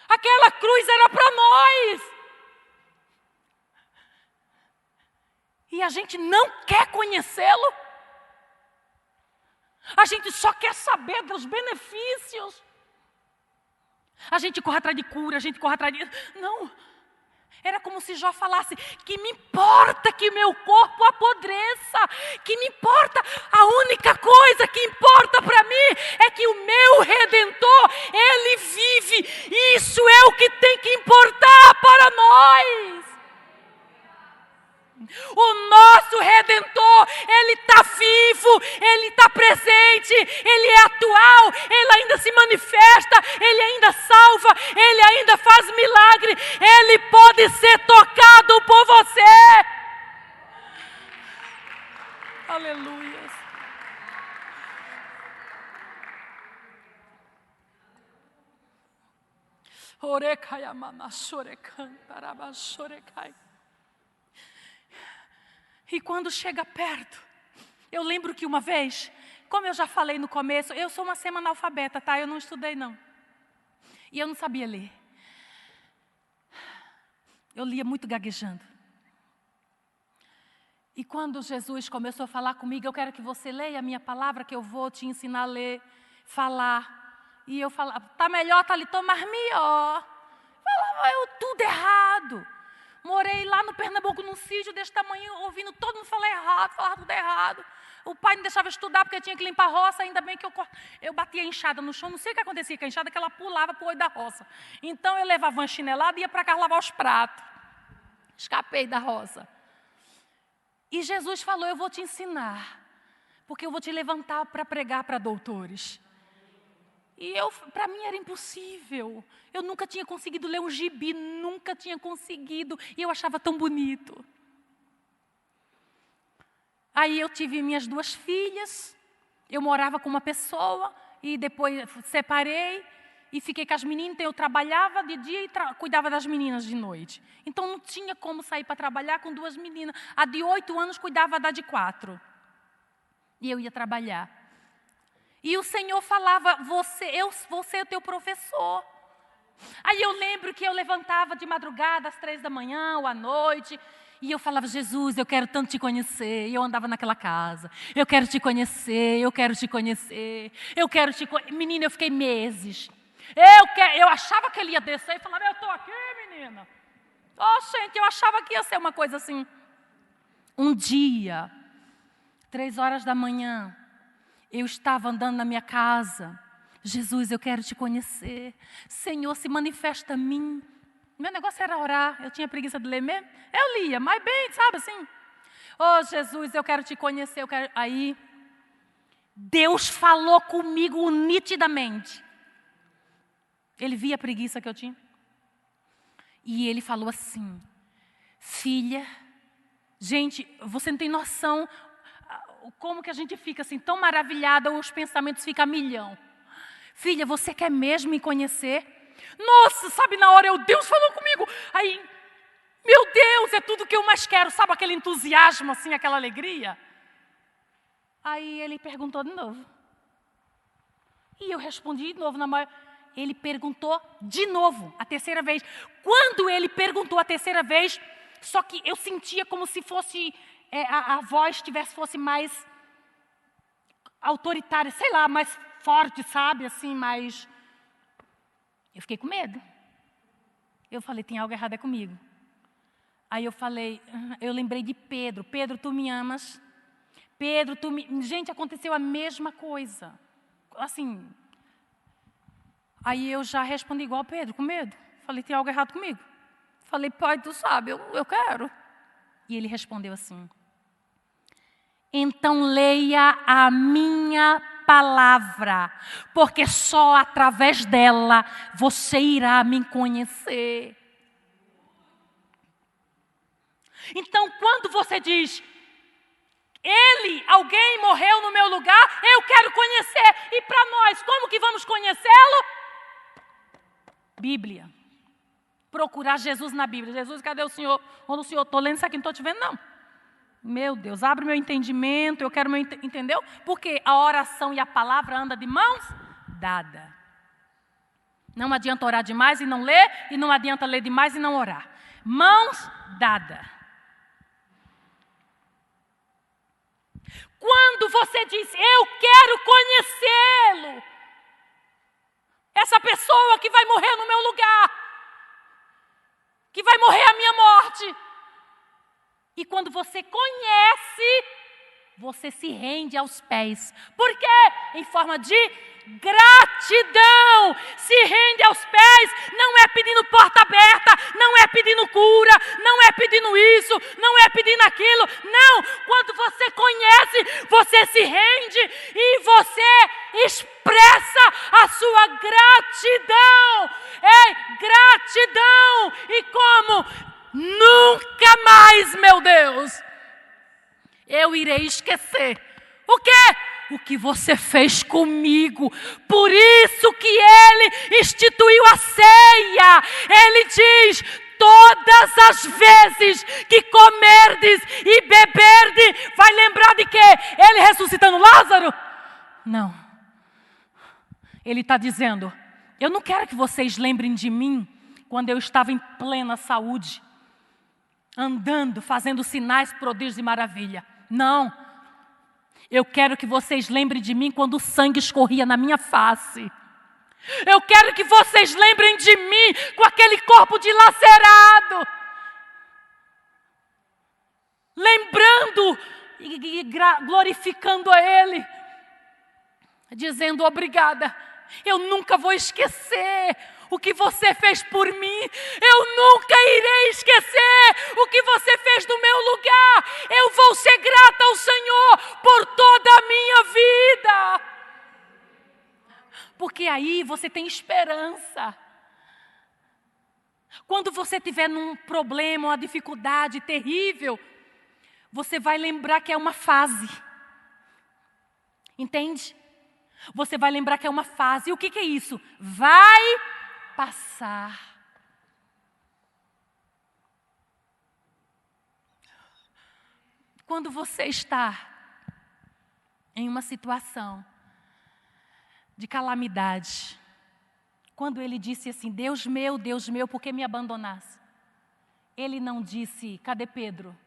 Aquela cruz era para nós. E a gente não quer conhecê-lo. A gente só quer saber dos benefícios. A gente corre atrás de cura, a gente corre atrás de... Não. Era como se Jó falasse, que me importa que meu corpo apodreça, que me importa, a única coisa que importa para mim é que o meu Redentor, Ele vive. Isso é o que tem que importar para nós. O nosso Redentor, Ele está vivo, Ele está presente, Ele é atual, Ele ainda se manifesta, Ele ainda salva, Ele ainda faz milagre, Ele pode ser tocado por você. Aleluia. Orecai amana chorecai, taraba chorecai. E quando chega perto, eu lembro que uma vez, como eu já falei no começo, eu sou uma semi-analfabeta, tá? Eu não estudei não. E eu não sabia ler. Eu lia muito gaguejando. E quando Jesus começou a falar comigo, eu quero que você leia a minha palavra, que eu vou te ensinar a ler, falar. E eu falava, tá melhor, Thalita, mas melhor. Falava eu tudo errado. Morei lá no Pernambuco, num sítio desse tamanho, ouvindo todo mundo falar errado, falar tudo errado. O pai não deixava estudar porque tinha que limpar a roça, ainda bem que eu batia a enxada no chão, não sei o que acontecia com a enxada, que ela pulava para o olho da roça. Então eu levava uma chinelada e ia para casa lavar os pratos. Escapei da roça. E Jesus falou, eu vou te ensinar, porque eu vou te levantar para pregar para doutores. E para mim era impossível. Eu nunca tinha conseguido ler um gibi, nunca tinha conseguido. E eu achava tão bonito. Aí eu tive minhas 2 filhas. Eu morava com uma pessoa e depois separei e fiquei com as meninas. Então eu trabalhava de dia e cuidava das meninas de noite. Então não tinha como sair para trabalhar com 2 meninas. A de 8 anos cuidava da de 4. E eu ia trabalhar. E o Senhor falava, eu vou ser o teu professor. Aí eu lembro que eu levantava de madrugada, às 3 da manhã ou à noite, e eu falava, Jesus, eu quero tanto te conhecer. E eu andava naquela casa, eu quero te conhecer, eu quero te conhecer, eu quero te conhecer. Menina, eu fiquei meses. Eu achava que ele ia descer e falava, eu estou aqui, menina. Gente, eu achava que ia ser uma coisa assim. Um dia, 3 horas da manhã, eu estava andando na minha casa. Jesus, eu quero te conhecer. Senhor, se manifesta a mim. Meu negócio era orar. Eu tinha preguiça de ler mesmo. Eu lia, mas bem, sabe assim. Oh, Jesus, eu quero te conhecer. Aí, Deus falou comigo nitidamente. Ele via a preguiça que eu tinha. E Ele falou assim, filha, gente, você não tem noção como que a gente fica assim, tão maravilhada, os pensamentos ficam a milhão. Filha, você quer mesmo me conhecer? Nossa, sabe, na hora Deus falou comigo. Aí, meu Deus, é tudo que eu mais quero. Sabe aquele entusiasmo, assim, aquela alegria? Aí ele perguntou de novo. E eu respondi de novo. Ele perguntou de novo, a terceira vez. Quando ele perguntou a terceira vez, só que eu sentia como se fosse... a voz fosse mais autoritária, sei lá, mais forte, sabe? Assim, mais... Eu fiquei com medo. Eu falei, tem algo errado comigo. Aí eu lembrei de Pedro. Pedro, tu me amas? Pedro, Gente, aconteceu a mesma coisa. Assim... Aí eu já respondi igual Pedro, com medo. Falei, tem algo errado comigo? Falei, pai, tu sabe, eu quero. E ele respondeu assim, então leia a minha palavra, porque só através dela você irá me conhecer. Então, quando você diz, alguém morreu no meu lugar, eu quero conhecer. E para nós, como que vamos conhecê-lo? Bíblia. Procurar Jesus na Bíblia. Jesus, cadê o Senhor? Onde o Senhor? Estou lendo isso aqui, não estou te vendo, não. Meu Deus, abre meu entendimento, eu quero entendeu? Porque a oração e a palavra andam de mãos dadas. Não adianta orar demais e não ler, e não adianta ler demais e não orar. Mãos dadas. Quando você diz, eu quero conhecê-lo, essa pessoa que vai morrer no meu lugar, que vai morrer a minha morte. E quando você conhece, você se rende aos pés. Por quê? Em forma de gratidão. Se rende aos pés, não é pedindo porta aberta, não é pedindo cura, não é pedindo isso, não é pedindo aquilo. Não, quando você conhece, você se rende e você expressa a sua gratidão. Gratidão. E como? Nunca mais, meu Deus, eu irei esquecer. O quê? O que você fez comigo. Por isso que Ele instituiu a ceia. Ele diz, todas as vezes que comerdes e beberdes, vai lembrar de quê? Ele ressuscitando Lázaro? Não. Ele está dizendo, eu não quero que vocês lembrem de mim quando eu estava em plena saúde, andando, fazendo sinais, prodígios e maravilha. Não. Eu quero que vocês lembrem de mim quando o sangue escorria na minha face. Eu quero que vocês lembrem de mim com aquele corpo dilacerado. Lembrando e glorificando a Ele. Dizendo obrigada. Eu nunca vou esquecer o que você fez por mim. Eu nunca irei esquecer o que você fez no meu lugar. Eu vou ser grata ao Senhor por toda a minha vida. Porque aí você tem esperança. Quando você tiver num problema, uma dificuldade terrível, você vai lembrar que é uma fase. Entende? Você vai lembrar que é uma fase. E o que é isso? Vai passar. Quando você está em uma situação de calamidade, quando ele disse assim, Deus meu, por que me abandonaste? Ele não disse, cadê Pedro?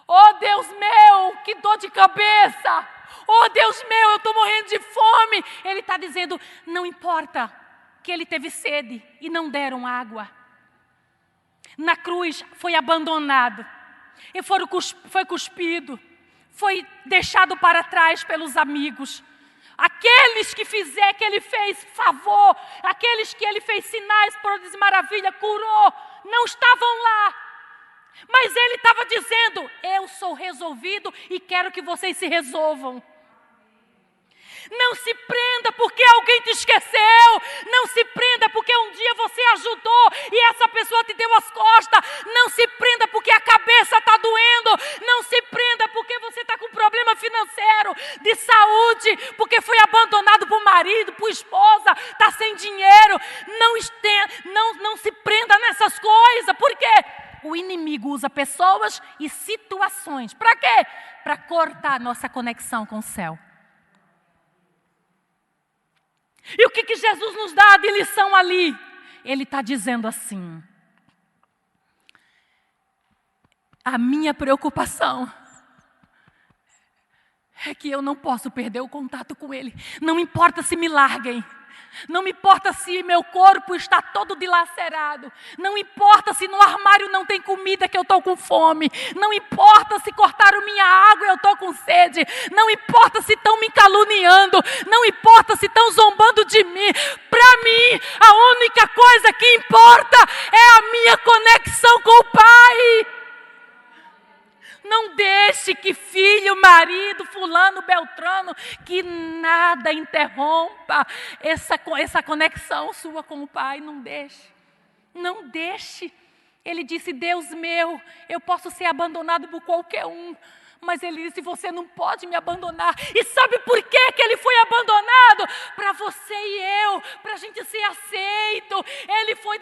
Oh Deus meu, que dor de cabeça! Oh Deus meu, eu estou morrendo de fome! Ele está dizendo, não importa que ele teve sede e não deram água. Na cruz foi abandonado, e foi cuspido, foi deixado para trás pelos amigos. Aqueles que ele fez favor, aqueles que ele fez sinais, prodígios e maravilha, curou, não estavam lá. Mas ele estava dizendo, eu sou resolvido e quero que vocês se resolvam. Não se prenda porque alguém te esqueceu. Não se prenda porque um dia você ajudou e essa pessoa te deu as costas. Não se prenda porque a cabeça está doendo. Não se prenda porque você está com problema financeiro, de saúde, porque foi abandonado por marido, por esposa, está sem dinheiro. Não se prenda nessas coisas. Por quê? O inimigo usa pessoas e situações. Para quê? Para cortar nossa conexão com o céu. E o que Jesus nos dá de lição ali? Ele está dizendo assim, a minha preocupação é que eu não posso perder o contato com Ele. Não importa se me larguem. Não me importa se meu corpo está todo dilacerado. Não importa se no armário não tem comida que eu estou com fome. Não importa se cortaram minha água e eu estou com sede. Não importa se estão me caluniando. Não importa se estão zombando de mim. Para mim, a única coisa que importa é a minha conexão com o Pai. Não deixe que filho, marido, fulano, beltrano, que nada interrompa essa conexão sua com o Pai. Não deixe. Não deixe. Ele disse, Deus meu, eu posso ser abandonado por qualquer um. Mas ele disse, você não pode me abandonar. E sabe por que ele foi abandonado? Para você e eu, para a gente ser aceito. Ele foi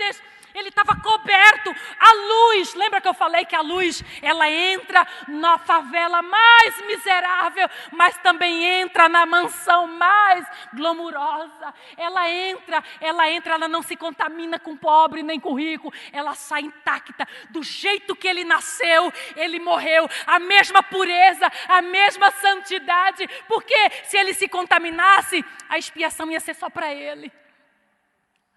Ele estava coberto. A luz, lembra que eu falei que a luz, ela entra na favela mais miserável, mas também entra na mansão mais glamurosa. Ela entra, ela não se contamina com pobre nem com rico. Ela sai intacta, do jeito que ele nasceu, ele morreu. A mesma pureza, a mesma santidade. Porque se ele se contaminasse, a expiação ia ser só para ele.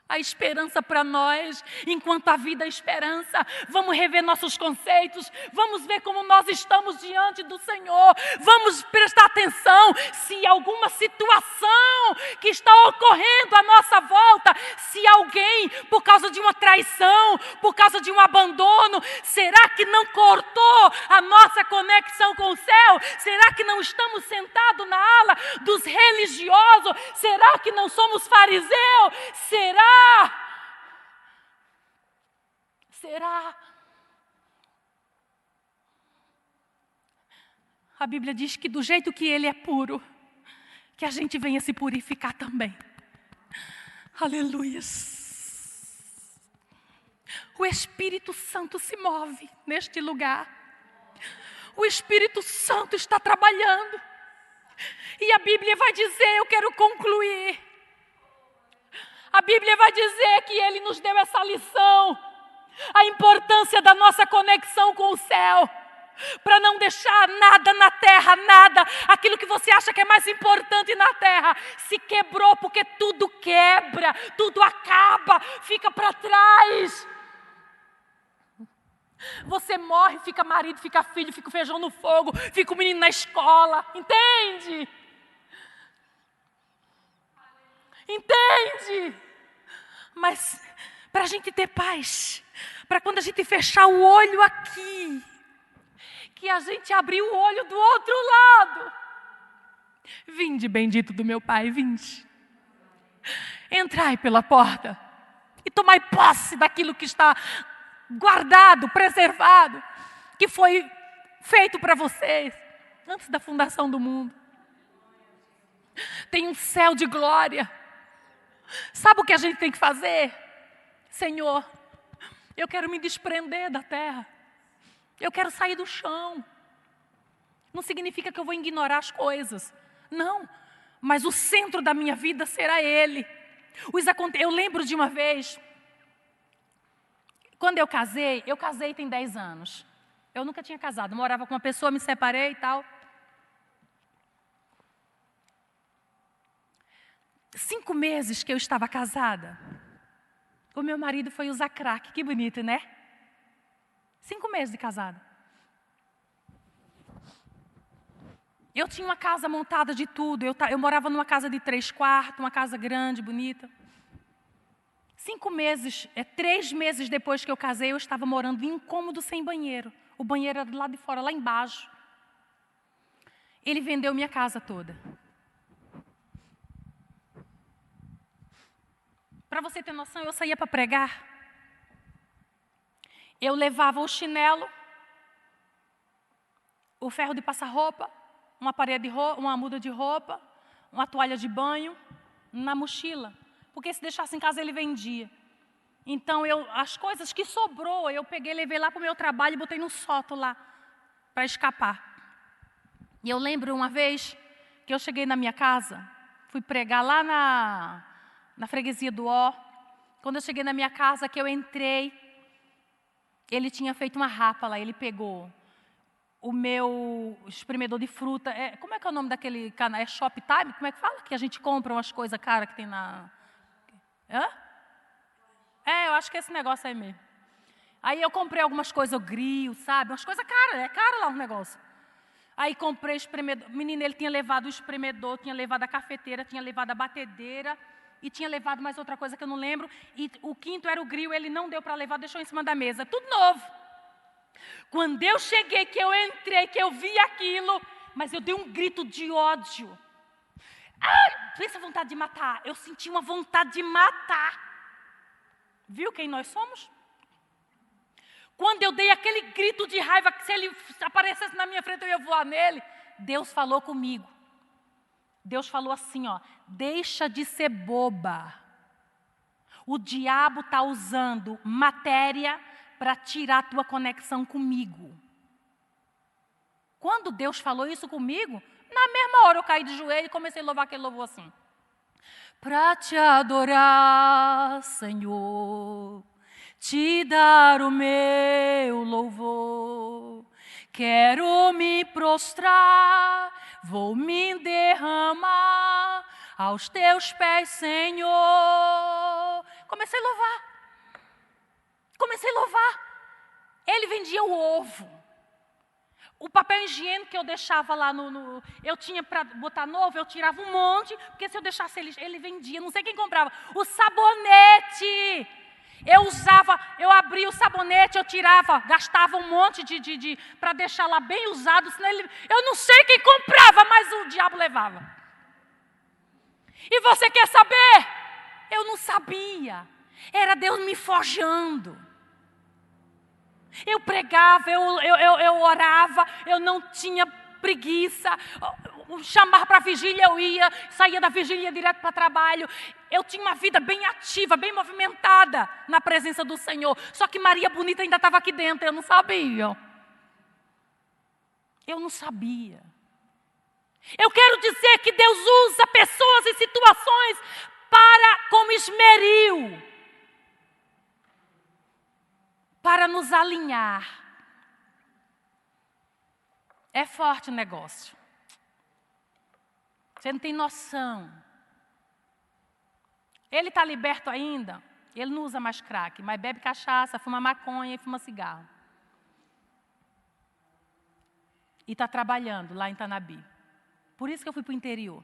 A esperança para nós, enquanto a vida é esperança, vamos rever nossos conceitos, vamos ver como nós estamos diante do Senhor, vamos prestar atenção se alguma situação que está ocorrendo à nossa volta, se alguém, por causa de uma traição, por causa de um abandono, será que não cortou a nossa conexão com o céu? Será que não estamos sentados na ala dos religiosos? Será que não somos fariseus? Será? A Bíblia diz que do jeito que Ele é puro, que a gente venha se purificar também. Aleluias. O Espírito Santo se move neste lugar. O Espírito Santo está trabalhando. E a Bíblia vai dizer, eu quero concluir. A Bíblia vai dizer que Ele nos deu essa lição, a importância da nossa conexão com o céu, para não deixar nada na terra, nada, aquilo que você acha que é mais importante na terra, se quebrou, porque tudo quebra, tudo acaba, fica para trás. Você morre, fica marido, fica filho, fica o feijão no fogo, fica o menino na escola, entende? Entende? Mas para a gente ter paz, para quando a gente fechar o olho aqui, que a gente abrir o olho do outro lado. Vinde, bendito do meu Pai, vinde. Entrai pela porta e tomai posse daquilo que está guardado, preservado, que foi feito para vocês antes da fundação do mundo. Tem um céu de glória. Sabe o que a gente tem que fazer? Senhor, eu quero me desprender da terra. Eu quero sair do chão. Não significa que eu vou ignorar as coisas. Não, mas o centro da minha vida será Ele. Eu lembro de uma vez, quando eu casei tem 10 anos. Eu nunca tinha casado, morava com uma pessoa, me separei e tal. 5 meses que eu estava casada, o meu marido foi usar crack. Que bonito, né? 5 meses de casada. Eu tinha uma casa montada de tudo. Eu morava numa casa de 3 quartos, uma casa grande, bonita. 5 meses, 3 meses depois que eu casei, eu estava morando em um cômodo sem banheiro. O banheiro era do lado de fora, lá embaixo. Ele vendeu minha casa toda. Para você ter noção, eu saía para pregar. Eu levava o chinelo, o ferro de passar roupa, uma muda de roupa, uma toalha de banho, na mochila. Porque se deixasse em casa, ele vendia. Então, as coisas que sobrou, eu peguei, levei lá para o meu trabalho e botei no sótão lá, para escapar. E eu lembro uma vez que eu cheguei na minha casa, fui pregar lá na freguesia do Ó. Quando eu cheguei na minha casa, que eu entrei, ele tinha feito uma rapa lá, ele pegou o meu espremedor de fruta. Como é que é o nome daquele canal? É Shoptime? Como é que fala? Que a gente compra umas coisas caras que tem na... Hã? Eu acho que é esse negócio aí mesmo. Aí eu comprei algumas coisas, o grill, sabe? Umas coisas caras, é caro lá o negócio. Aí comprei espremedor. Menino, ele tinha levado o espremedor, tinha levado a cafeteira, tinha levado a batedeira e tinha levado mais outra coisa que eu não lembro. E o quinto era o grill, ele não deu para levar, deixou em cima da mesa. Tudo novo. Quando eu cheguei, que eu entrei, que eu vi aquilo, mas eu dei um grito de ódio. Pensa a vontade de matar. Eu senti uma vontade de matar. Viu quem nós somos? Quando eu dei aquele grito de raiva, que se ele aparecesse na minha frente eu ia voar nele, Deus falou comigo. Deus falou assim, ó, deixa de ser boba. O diabo está usando matéria para tirar a tua conexão comigo. Quando Deus falou isso comigo, na mesma hora eu caí de joelho e comecei a louvar aquele louvor assim. Para te adorar, Senhor, te dar o meu louvor. Quero me prostrar, vou me derramar aos teus pés, Senhor. Comecei a louvar. Ele vendia o ovo. O papel higiênico que eu deixava lá eu tinha para botar novo, eu tirava um monte, porque se eu deixasse ele vendia, não sei quem comprava. O sabonete, eu abria o sabonete, eu tirava, gastava um monte para deixar lá bem usado, senão eu não sei quem comprava, mas o diabo levava. E você quer saber? Eu não sabia, era Deus me forjando. Eu pregava, eu orava, eu não tinha preguiça. Chamar para a vigília eu ia, saía da vigília direto para o trabalho. Eu tinha uma vida bem ativa, bem movimentada na presença do Senhor. Só que Maria Bonita ainda estava aqui dentro, eu não sabia. Eu quero dizer que Deus usa pessoas e situações como esmeril, para nos alinhar. É forte o negócio. Você não tem noção. Ele está liberto ainda. Ele não usa mais crack, mas bebe cachaça, fuma maconha e fuma cigarro. E está trabalhando lá em Tanabi. Por isso que eu fui para o interior.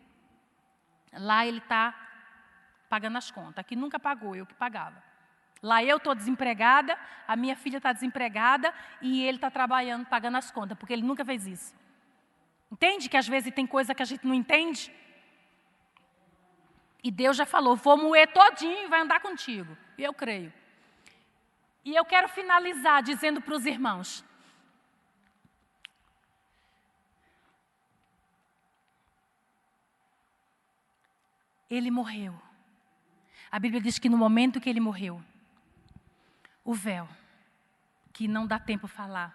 Lá ele está pagando as contas. Aqui nunca pagou, eu que pagava. Lá eu estou desempregada, a minha filha está desempregada e ele está trabalhando, pagando as contas, porque ele nunca fez isso. Entende que às vezes tem coisa que a gente não entende? E Deus já falou, vou moer todinho e vai andar contigo. E eu creio. E eu quero finalizar dizendo para os irmãos. Ele morreu. A Bíblia diz que no momento que ele morreu, o véu, que não dá tempo falar,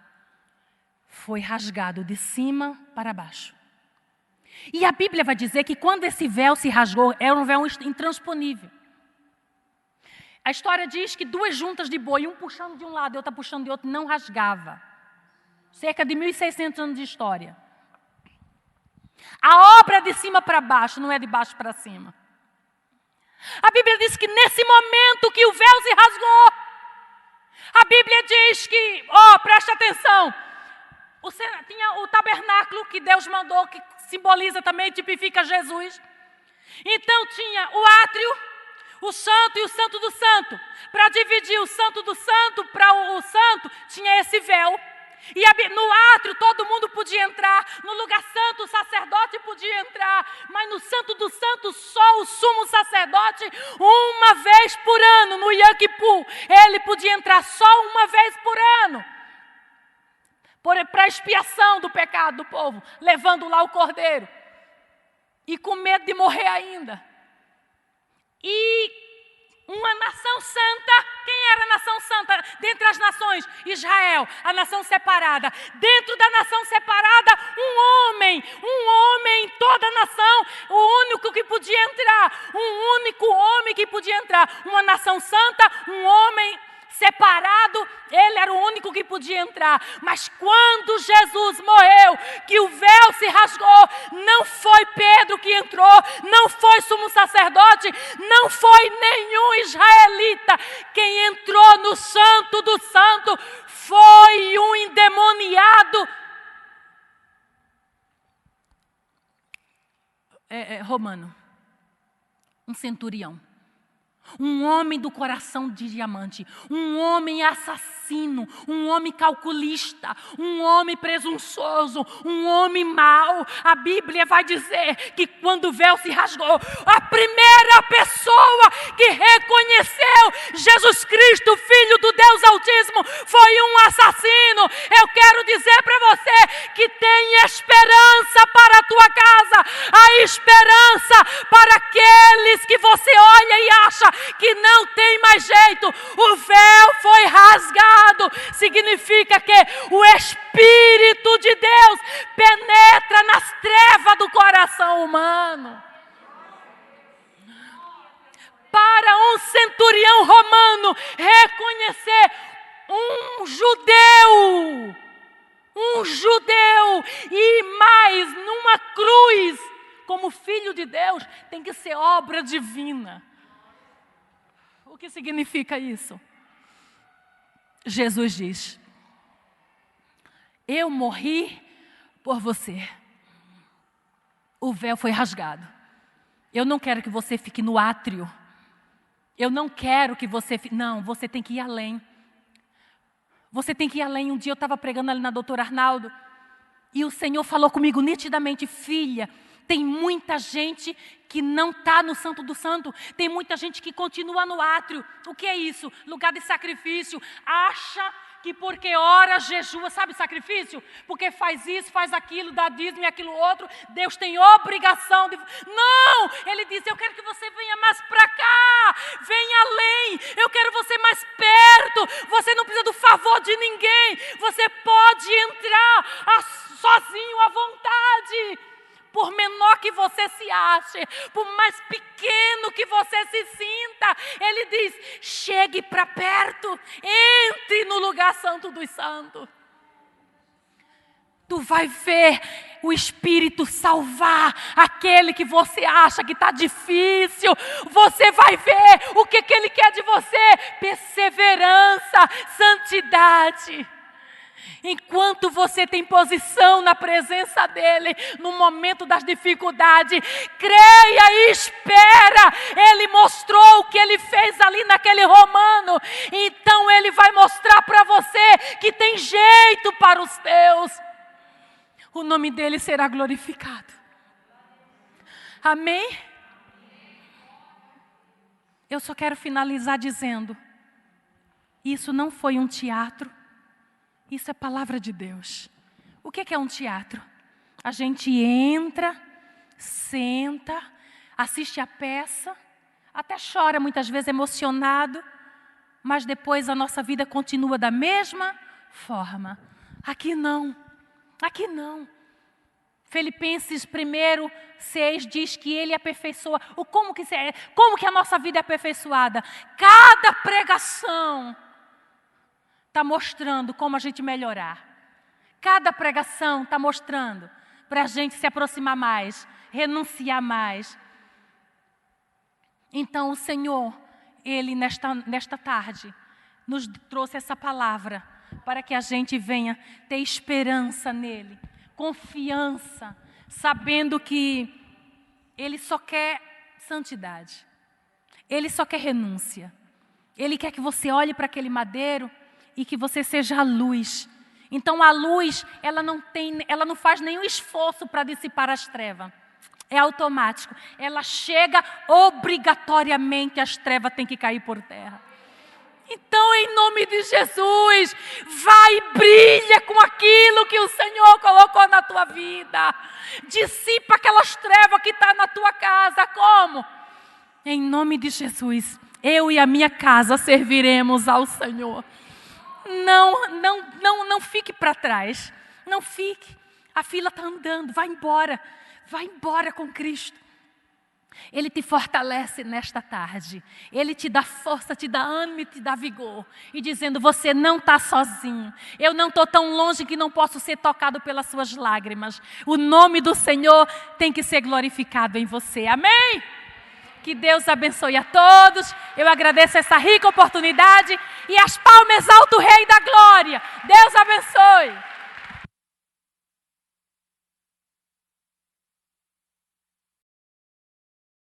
foi rasgado de cima para baixo. E a Bíblia vai dizer que quando esse véu se rasgou, era um véu intransponível. A história diz que 2 juntas de boi, um puxando de um lado e outra puxando de outro, não rasgava. Cerca de 1.600 anos de história. A obra é de cima para baixo, não é de baixo para cima. A Bíblia diz que nesse momento que o véu se rasgou, a Bíblia diz que, preste atenção, tinha o tabernáculo que Deus mandou, que simboliza também, tipifica Jesus. Então tinha o átrio, o santo e o santo do santo. Para dividir o santo do santo para o santo, tinha esse véu. E no átrio todo mundo podia entrar, no lugar santo o sacerdote podia entrar, mas no santo do santo só o sumo sacerdote uma vez por ano, no Yom Kippur, ele podia entrar só uma vez por ano, para expiação do pecado do povo, levando lá o cordeiro, e com medo de morrer ainda. E uma nação santa, quem era a nação santa? Dentre as nações, Israel, a nação separada. Dentro da nação separada, um homem em toda a nação, o único que podia entrar, um único homem que podia entrar. Uma nação santa, um homem separado, ele era o único que podia entrar. Mas quando Jesus morreu, que o véu se rasgou, não foi Pedro que entrou, não foi sumo sacerdote, não foi nenhum israelita. Quem entrou no santo do santo foi um endemoniado romano, um centurião. Um homem do coração de diamante, um homem assassino, um homem calculista, um homem presunçoso, um homem mau. A Bíblia vai dizer que quando o véu se rasgou, a primeira pessoa que reconheceu Jesus Cristo, Filho do Deus Altíssimo, foi um assassino. Eu quero dizer para você que tem esperança para a tua casa, a esperança para aqueles que você olha e acha que não tem mais jeito. O véu foi rasgado. Significa que o Espírito de Deus penetra nas trevas do coração humano. Para um centurião romano reconhecer um judeu e mais numa cruz como filho de Deus, tem que ser obra divina. O que significa isso? Jesus diz: eu morri por você. O véu foi rasgado. Eu não quero que você fique no átrio. Eu não quero que você fique... Não, você tem que ir além. Você tem que ir além. Um dia eu estava pregando ali na doutora Arnaldo e o Senhor falou comigo nitidamente: filha, tem muita gente que não está no Santo do Santo. Tem muita gente que continua no átrio. O que é isso? Lugar de sacrifício. Acha que porque ora, jejua, sabe sacrifício? Porque faz isso, faz aquilo, dá dízimo e aquilo outro, Deus tem obrigação de... Não! Ele diz: eu quero que você venha mais para cá, venha além, eu quero você mais perto, você não precisa do favor de ninguém, você pode entrar sozinho à vontade. Por menor que você se ache, por mais pequeno que você se sinta, Ele diz: chegue para perto, entre no lugar santo dos santos. Tu vai ver o Espírito salvar aquele que você acha que está difícil. Você vai ver o que Ele quer de você: perseverança, santidade. Enquanto você tem posição na presença dEle, no momento das dificuldades, creia e espera. Ele mostrou o que Ele fez ali naquele romano, então Ele vai mostrar para você que tem jeito para os teus. O nome dEle será glorificado. Amém? Eu só quero finalizar dizendo: isso não foi um teatro. Isso é palavra de Deus. O que é um teatro? A gente entra, senta, assiste a peça, até chora muitas vezes emocionado, mas depois a nossa vida continua da mesma forma. Aqui não, aqui não. Filipenses 1:6 diz que Ele aperfeiçoa. Como que a nossa vida é aperfeiçoada? Cada pregação está mostrando como a gente melhorar. Cada pregação está mostrando para a gente se aproximar mais, renunciar mais. Então o Senhor, Ele nesta tarde, nos trouxe essa palavra para que a gente venha ter esperança nele, confiança, sabendo que Ele só quer santidade. Ele só quer renúncia. Ele quer que você olhe para aquele madeiro e que você seja a luz. Então a luz, ela não faz nenhum esforço para dissipar as trevas. É automático. Ela chega obrigatoriamente, as trevas têm que cair por terra. Então, em nome de Jesus, vai e brilha com aquilo que o Senhor colocou na tua vida. Dissipa aquelas trevas que estão na tua casa. Como? Em nome de Jesus, eu e a minha casa serviremos ao Senhor. Não fique para trás. Não fique. A fila está andando. Vai embora. Vai embora com Cristo. Ele te fortalece nesta tarde. Ele te dá força, te dá ânimo e te dá vigor. E dizendo: você não está sozinho. Eu não estou tão longe que não posso ser tocado pelas suas lágrimas. O nome do Senhor tem que ser glorificado em você. Amém? Que Deus abençoe a todos. Eu agradeço essa rica oportunidade. E as palmas alto, Rei da Glória. Deus abençoe.